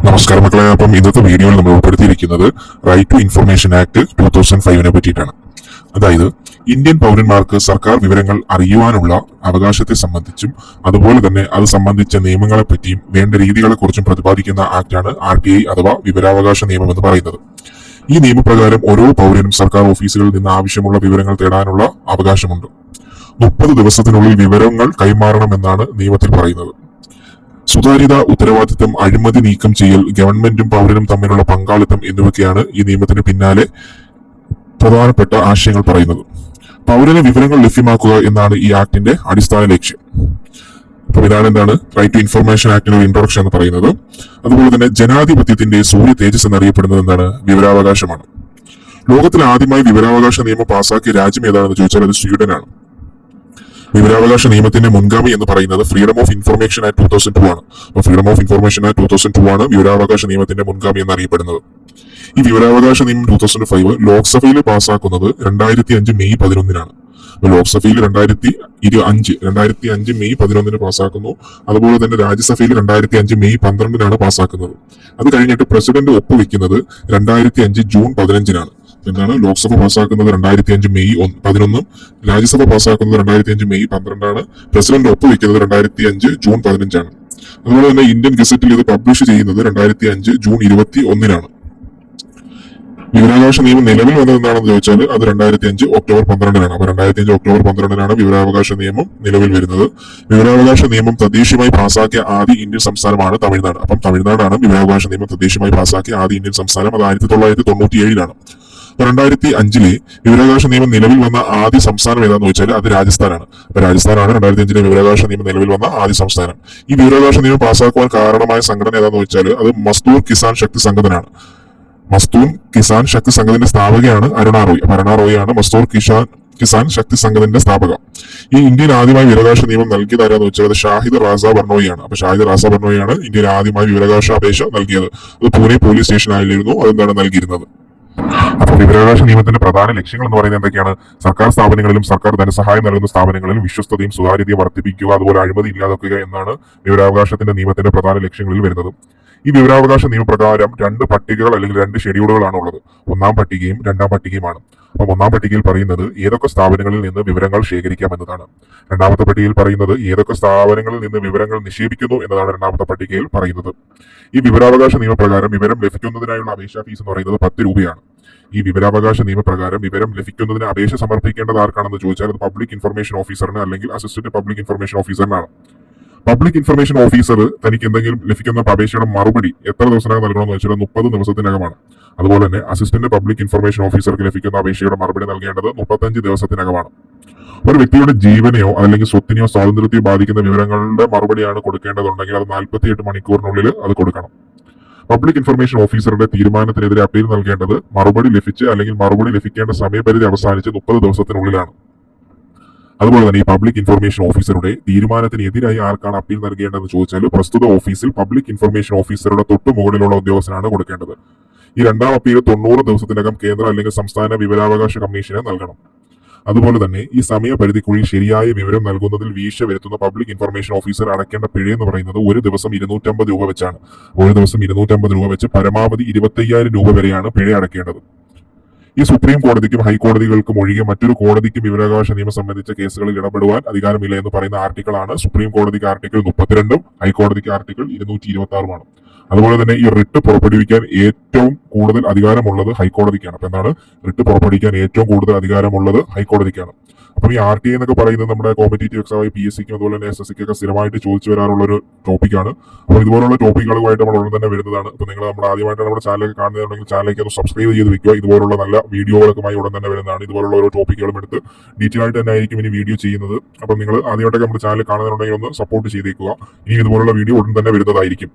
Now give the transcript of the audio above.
നമസ്കാരം മക്കളെ. അപ്പം ഇന്നത്തെ വീഡിയോയിൽ നമ്മൾ ഉൾപ്പെടുത്തിയിരിക്കുന്നത് റൈറ്റ് ടു ഇൻഫർമേഷൻ ആക്ട് 2005 പറ്റിയിട്ടാണ്. അതായത് ഇന്ത്യൻ പൗരന്മാർക്ക് സർക്കാർ വിവരങ്ങൾ അറിയുവാനുള്ള അവകാശത്തെ സംബന്ധിച്ചും അതുപോലെ തന്നെ അത് സംബന്ധിച്ച നിയമങ്ങളെ പറ്റിയും വേണ്ട രീതികളെക്കുറിച്ചും പ്രതിപാദിക്കുന്ന ആക്ടാണ് RTI അഥവാ വിവരാവകാശ നിയമം എന്ന് പറയുന്നത്. ഈ നിയമപ്രകാരം ഓരോ പൗരനും സർക്കാർ ഓഫീസുകളിൽ നിന്ന് ആവശ്യമുള്ള വിവരങ്ങൾ തേടാനുള്ള അവകാശമുണ്ട്. 30 ദിവസത്തിനുള്ളിൽ വിവരങ്ങൾ കൈമാറണമെന്നാണ് നിയമത്തിൽ പറയുന്നത്. സുതാര്യത, ഉത്തരവാദിത്തം, അഴിമതി നീക്കം ചെയ്യൽ, ഗവൺമെന്റും പൗരനും തമ്മിലുള്ള പങ്കാളിത്തം എന്നിവയൊക്കെയാണ് ഈ നിയമത്തിന് പിന്നാലെ പ്രധാനപ്പെട്ട ആശയങ്ങൾ പറയുന്നത്. പൗരന് വിവരങ്ങൾ ലഭ്യമാക്കുക എന്നാണ് ഈ ആക്ടിന്റെ അടിസ്ഥാന ലക്ഷ്യം. അപ്പോൾ ഇതാണ് എന്താണ് റൈറ്റ് ടു ഇൻഫർമേഷൻ ആക്ടിന്റെ ഇൻട്രൊഡക്ഷൻ എന്ന് പറയുന്നത്. അതുപോലെ തന്നെ ജനാധിപത്യത്തിന്റെ സൂര്യ തേജസ് എന്നറിയപ്പെടുന്നത് എന്താണ്? വിവരാവകാശമാണ്. ലോകത്തിൽ ആദ്യമായി വിവരാവകാശ നിയമം പാസാക്കിയ രാജ്യം ഏതാണെന്ന് ചോദിച്ചാൽ അത് സ്വീഡനാണ്. വിവരാവകാശ നിയമത്തിന്റെ മുൻഗാമി എന്ന് പറയുന്നത് ഫ്രീഡം ഓഫ് ഇൻഫർമേഷൻ ആക്ട് 2002 ആണ്. അപ്പോൾ ഫ്രീഡം ഓഫ് ഇൻഫർമേഷൻ ആക്ട് 2002 ആണ് വിവരാവകാശ നിയമത്തിന്റെ മുൻഗാമി എന്നറിയപ്പെടുന്നത്. ഈ വിവരാവകാശ നിയമം 2005 ലോക്സഭയിൽ പാസ്സാക്കുന്നത് 2005 മെയ് 11-നാണ്. ലോക്സഭയിൽ 2005 മെയ് 11-ന് പാസ്സാക്കുന്നു. അതുപോലെ തന്നെ രാജ്യസഭയിൽ 2005 മെയ് 12-നാണ് പാസ്സാക്കുന്നത്. അത് കഴിഞ്ഞിട്ട് പ്രസിഡന്റ് ഒപ്പുവെക്കുന്നത് 2005 ജൂൺ 15-നാണ്. എന്താണ് ലോക്സഭ പാസ്സാക്കുന്നത് 2005 മെയ് 11, രാജ്യസഭ പാസ്സാക്കുന്നത് 2005 മെയ് 12-ആണ്. പ്രസിഡന്റ് ഒപ്പുവെക്കുന്നത് 2005 ജൂൺ 15-ആണ്. അതുപോലെ തന്നെ ഇന്ത്യൻ ഗസറ്റിൽ ഇത് പബ്ലിഷ് ചെയ്യുന്നത് 2005 ജൂൺ 21-നാണ്. വിവരാവകാശ നിയമം നിലവിൽ വന്നത് എന്താണെന്ന് ചോദിച്ചാൽ അത് 2005 ഒക്ടോബർ 12-നാണ്. അപ്പൊ 2005 ഒക്ടോബർ 12-നാണ് വിവരാവകാശ നിയമം നിലവിൽ വരുന്നത്. വിവരാവകാശ നിയമം തദ്ദേശീയമായി പാസാക്കിയ ആദ്യ ഇന്ത്യൻ സംസ്ഥാനമാണ് തമിഴ്നാട്. അപ്പം തമിഴ്നാടാണ് വിവരാവകാശ നിയമം തദ്ദേശീയമായി പാസാക്കിയ ആദ്യ ഇന്ത്യൻ സംസ്ഥാനം. അത് 1997-ലാണ്. 2005 വിവരാവകാശ നിയമം നിലവിൽ വന്ന ആദ്യ സംസ്ഥാനം ഏതാന്ന് ചോദിച്ചാൽ അത് രാജസ്ഥാനാണ്. അപ്പൊ രാജസ്ഥാനാണ് 2005 വിവരാവകാശ നിയമം നിലവിൽ വന്ന ആദ്യ സംസ്ഥാനം. ഈ വിവരാവകാശ നിയമം പാസ്സാക്കുവാൻ കാരണമായ സംഘടന ഏതാന്ന് ചോദിച്ചാൽ അത് മസ്ദൂർ കിസാൻ ശക്തി സംഘടനയാണ്. മസ്ദൂർ കിസാൻ ശക്തി സംഘത്തിന്റെ സ്ഥാപകയാണ് അരുണ റോയ്. അപ്പൊ അരുണ റോയ് ആണ് മസ്ദൂർ കിസാൻ ശക്തി സംഘത്തിന്റെ സ്ഥാപക. ഈ ഇന്ത്യയിൽ ആദ്യമായി വിവരാവകാശ നിയമം നൽകിയത് ആരാന്ന് വെച്ചാൽ അത് ഷാഹിദ് റാസ ബർണോയിയാണ്. അപ്പൊ ഷാഹിദ് റാസ ബർണോയിയാണ് ഇന്ത്യയിൽ ആദ്യമായി വിവരാവകാശ അപേക്ഷ നൽകിയത്. അത് പൂനെ പോലീസ് സ്റ്റേഷനായിരുന്നു അതെന്താണ് നൽകിയിരുന്നത്. അപ്പോൾ വിവരാവകാശ നിയമത്തിന്റെ പ്രധാന ലക്ഷ്യങ്ങൾ എന്ന് പറയുന്നത് എന്തൊക്കെയാണ്? സർക്കാർ സ്ഥാപനങ്ങളിലും സർക്കാർ ധനസഹായം നൽകുന്ന സ്ഥാപനങ്ങളിലും വിശ്വസ്തതയും സുതാര്യതയും വർദ്ധിപ്പിക്കുക, അതുപോലെ അഴിമതി ഇല്ലാതാക്കുക എന്നാണ് വിവരാവകാശത്തിന്റെ നിയമത്തിന്റെ പ്രധാന ലക്ഷ്യങ്ങളിൽ വരുന്നത്. ഈ വിവരാവകാശ നിയമപ്രകാരം 2 പട്ടികകൾ അല്ലെങ്കിൽ 2 ഷെഡ്യൂളുകളാണ് ഉള്ളത്. 1-ാം പട്ടികയും 2-ാം പട്ടികയുമാണ്. അപ്പം 1-ാം പട്ടികയിൽ പറയുന്നത് ഏതൊക്കെ സ്ഥാപനങ്ങളിൽ നിന്ന് വിവരങ്ങൾ ശേഖരിക്കാം എന്നതാണ്. 2-ാമത്തെ പട്ടികയിൽ പറയുന്നത് ഏതൊക്കെ സ്ഥാപനങ്ങളിൽ നിന്ന് വിവരങ്ങൾ നിക്ഷേപിക്കുന്നു എന്നതാണ് 2-ാമത്തെ പട്ടികയിൽ പറയുന്നത്. ഈ വിവരാവകാശ നിയമപ്രകാരം വിവരം ലഭിക്കുന്നതിനായുള്ള അപേക്ഷാ ഫീസ് എന്ന് പറയുന്നത് 10 രൂപയാണ്. ഈ വിവരാവകാശ നിയമപ്രകാരം വിവരം ലഭിക്കുന്നതിന് അപേക്ഷ സമർപ്പിക്കേണ്ടത് ആർക്കാണെന്ന് ചോദിച്ചാൽ അത് പബ്ലിക് ഇൻഫർമേഷൻ ഓഫീസറിന് അല്ലെങ്കിൽ അസിസ്റ്റന്റ് പബ്ലിക് ഇൻഫർമേഷൻ ഓഫീസറിനാണ്. പബ്ലിക് ഇൻഫർമേഷൻ ഓഫീസർ തനിക്ക് എന്തെങ്കിലും ലഭിക്കുന്ന അപേക്ഷയുടെ മറുപടി എത്ര ദിവസത്തിനകം നൽകണമെന്ന് വെച്ചാൽ 30 ദിവസത്തിനകമാണ്. അതുപോലെ തന്നെ അസിസ്റ്റന്റ് പബ്ലിക് ഇൻഫർമേഷൻ ഓഫീസർക്ക് ലഭിക്കുന്ന അപേക്ഷയുടെ മറുപടി നൽകേണ്ടത് 35 ദിവസത്തിനകമാണ്. ഒരു വ്യക്തിയുടെ ജീവനെയോ അല്ലെങ്കിൽ സ്വത്തിനെയോ സ്വാതന്ത്ര്യത്തെയോ ബാധിക്കുന്ന വിവരങ്ങളുടെ മറുപടിയാണ് കൊടുക്കേണ്ടതുണ്ടെങ്കിൽ അത് 48 മണിക്കൂറിനുള്ളിൽ അത് കൊടുക്കണം. പബ്ലിക് ഇൻഫർമേഷൻ ഓഫീസറുടെ തീരുമാനത്തിനെതിരെ അപ്പീൽ നൽകേണ്ടത് മറുപടി ലഭിച്ച് അല്ലെങ്കിൽ മറുപടി ലഭിക്കേണ്ട സമയപരിധി അവസാനിച്ച് 30 ദിവസത്തിനുള്ളിലാണ്. അതുപോലെ തന്നെ ഈ പബ്ലിക് ഇൻഫർമേഷൻ ഓഫീസറുടെ തീരുമാനത്തിന് എതിരായി ആർക്കാണ് അപ്പീൽ നൽകേണ്ടതെന്ന് ചോദിച്ചാൽ പ്രസ്തുത ഓഫീസിൽ പബ്ലിക് ഇൻഫർമേഷൻ ഓഫീസറുടെ തൊട്ടു മുകളിലുള്ള ഉദ്യോഗസ്ഥനാണ് കൊടുക്കേണ്ടത്. ഈ 2-ാം അപ്പീൽ 90 ദിവസത്തിനകം കേന്ദ്ര അല്ലെങ്കിൽ സംസ്ഥാന വിവരാവകാശ കമ്മീഷന് നൽകണം. അതുപോലെ തന്നെ ഈ സമയപരിധിക്കുള്ളിൽ ശരിയായ വിവരം നൽകുന്നതിൽ വീഴ്ച വരുത്തുന്ന പബ്ലിക് ഇൻഫർമേഷൻ ഓഫീസർ അടയ്ക്കേണ്ട പിഴ എന്ന് പറയുന്നത് ഒരു ദിവസം 250 രൂപ വെച്ചാണ്. ഒരു ദിവസം 250 രൂപ വെച്ച് പരമാവധി 25,000 രൂപ വരെയാണ് പിഴ അടയ്ക്കേണ്ടത്. ഈ സുപ്രീം കോടതിക്കും ഹൈക്കോടതികൾക്കും ഒഴികെ മറ്റൊരു കോടതിക്കും വിവരാവകാശ നിയമം സംബന്ധിച്ച കേസുകളിൽ ഇടപെടുവാൻ അധികാരമില്ല എന്ന് പറയുന്ന ആർട്ടിക്കിളാണ് സുപ്രീം കോടതിക്ക് ആർട്ടിക്കിൾ 32-ഉം ഹൈക്കോടതിക്ക് ആർട്ടിക്കിൾ 226-ഉമാണ്. അതുപോലെ തന്നെ ഈ റിട്ട് പുറപ്പെടുവിക്കാൻ ഏറ്റവും കൂടുതൽ അധികാരമുള്ളത് ഹൈക്കോടതിക്കാണ്. അപ്പൊ എന്താണ് റിട്ട് പുറപ്പെടുവിക്കാൻ ഏറ്റവും കൂടുതൽ അധികാരമുള്ളത് ഹൈക്കോടതിക്കാണ്. അപ്പം ഈ RTI എന്നൊക്കെ പറയുന്നത് നമ്മുടെ കോമ്പറ്റേറ്റീവ് എക്സാമായി PSCക്കും അതുപോലെ തന്നെ SSCക്കൊക്കെ സ്ഥിരമായിട്ട് ചോദിച്ചു വരാറുള്ള ഒരു ടോപ്പിക്കാണ്. അപ്പോൾ ഇതുപോലുള്ള ടോപ്പിക്കുകളുമായിട്ട് നമ്മൾ ഉടൻ തന്നെ വരുന്നതാണ്. അപ്പോൾ നിങ്ങൾ നമ്മുടെ ആദ്യമായിട്ട് നമ്മുടെ ചാനലൊക്കെ കാണുന്നതാണെങ്കിൽ ചാനലിലേക്ക് ഒന്ന് സബ്സ്ക്രൈബ് ചെയ്ത് വെക്കുക. ഇതുപോലുള്ള നല്ല വീഡിയോകളൊക്കെമായി ഉടൻ തന്നെ വരുന്നതാണ്. ഇതുപോലുള്ള ഓരോ ടോപ്പിക്കുകളും എടുത്ത് ഡീറ്റെയിൽ ആയിട്ട് തന്നെ ആയിരിക്കും ഇനി വീഡിയോ ചെയ്യുന്നത്. അപ്പം നിങ്ങൾ ആദ്യമായിട്ടൊക്കെ നമ്മുടെ ചാനൽ കാണുന്നുണ്ടെങ്കിൽ ഒന്ന് സപ്പോർട്ട് ചെയ്തേക്കുക. ഇനി ഇതുപോലുള്ള വീഡിയോ ഉടൻ തന്നെ വരുന്നതായിരിക്കും.